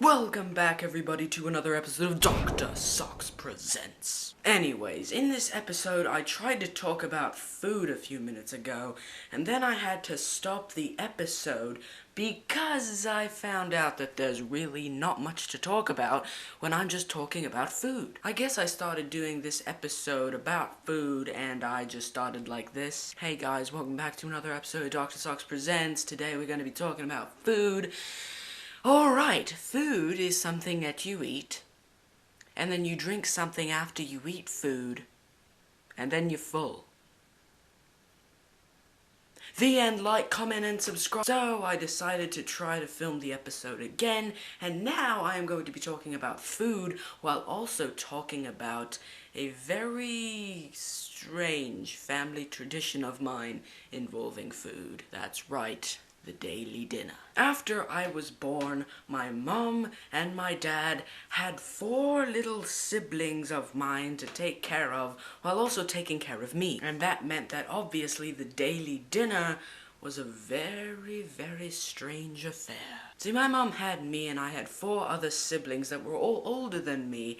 Welcome back, everybody, to another episode of Docter Presents. Anyways, in this episode, I tried to talk about food a few minutes ago, and then I had to stop the episode because I found out that there's really not much to talk about when I'm just talking about food. I guess I started doing this episode about food, and I just started like this. Hey guys, welcome back to another episode of Docter Presents. Today we're going to be talking about food. Alright, food is something that you eat, and then you drink something after you eat food, and then you're full. The end. Like, comment, and subscribe. So I decided to try to film the episode again, and now I am going to be talking about food while also talking about a very strange family tradition of mine involving food. That's right. The daily dinner. After I was born, my mom and my dad had 4 little siblings of mine to take care of, while also taking care of me. And that meant that obviously the daily dinner was a very, very strange affair. See, my mom had me and I had 4 other siblings that were all older than me,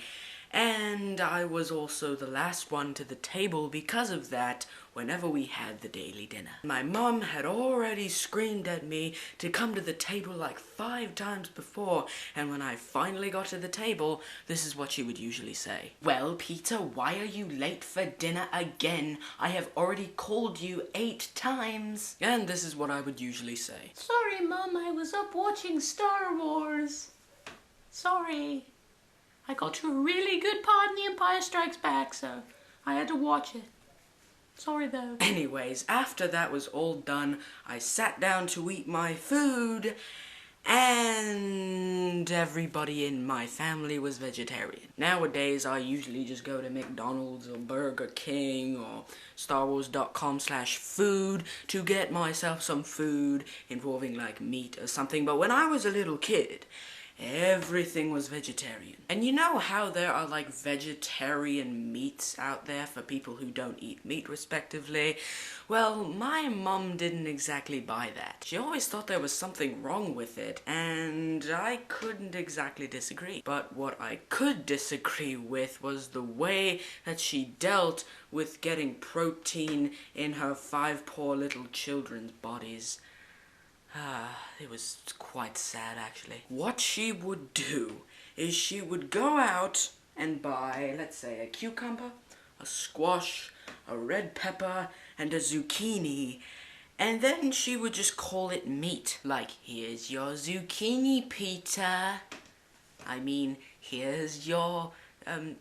and I was also the last one to the table because of that whenever we had the daily dinner. My mom had already screamed at me to come to the table like 5 times before, and when I finally got to the table, this is what she would usually say. "Well, Peter, why are you late for dinner again? I have already called you 8 times. And this is what I would usually say. "Sorry, Mum, I was up watching Star Wars. Sorry. I got to a really good part in The Empire Strikes Back, so I had to watch it. Sorry, though." Anyways, after that was all done, I sat down to eat my food, and everybody in my family was vegetarian. Nowadays, I usually just go to McDonald's or Burger King or StarWars.com/food to get myself some food involving like meat or something. But when I was a little kid, everything was vegetarian. And you know how there are like vegetarian meats out there for people who don't eat meat respectively? Well, my mum didn't exactly buy that. She always thought there was something wrong with it, and I couldn't exactly disagree. But what I could disagree with was the way that she dealt with getting protein in her 5 poor little children's bodies. It was quite sad, actually. What she would do is she would go out and buy, let's say, a cucumber, a squash, a red pepper, and a zucchini, and then she would just call it meat. Like, "Here's your zucchini, Peter. I mean, here's your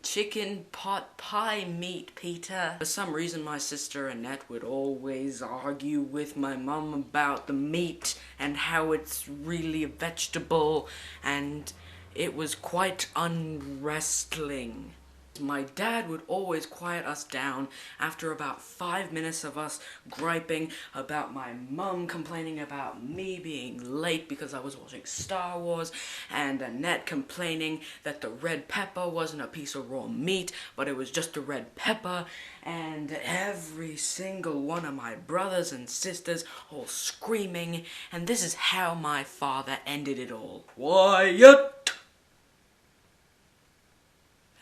chicken pot pie meat, Peter." For some reason, my sister Annette would always argue with my mum about the meat and how it's really a vegetable, and it was quite unwrestling. My dad would always quiet us down after about 5 minutes of us griping about my mum complaining about me being late because I was watching Star Wars, and Annette complaining that the red pepper wasn't a piece of raw meat, but it was just a red pepper, and every single one of my brothers and sisters all screaming, and this is how my father ended it all. "Quiet!"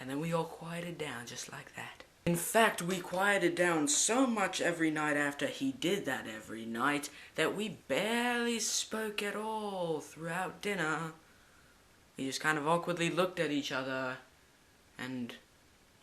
And then we all quieted down just like that. In fact, we quieted down so much every night after he did that every night that we barely spoke at all throughout dinner. We just kind of awkwardly looked at each other and,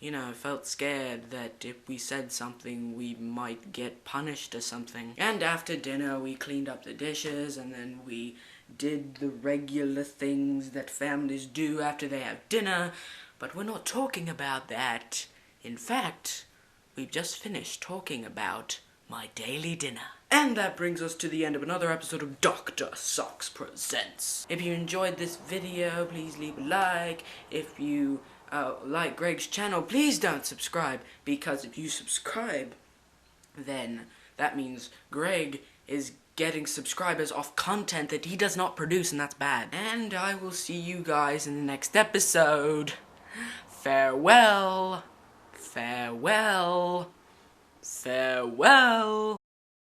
you know, felt scared that if we said something we might get punished or something. And after dinner we cleaned up the dishes, and then we did the regular things that families do after they have dinner. But we're not talking about that. In fact, we've just finished talking about my daily dinner. And that brings us to the end of another episode of Docter Presents. If you enjoyed this video, please leave a like. If you like Greg's channel, please don't subscribe, because if you subscribe, then that means Greg is getting subscribers off content that he does not produce, and that's bad. And I will see you guys in the next episode. Farewell, farewell, farewell.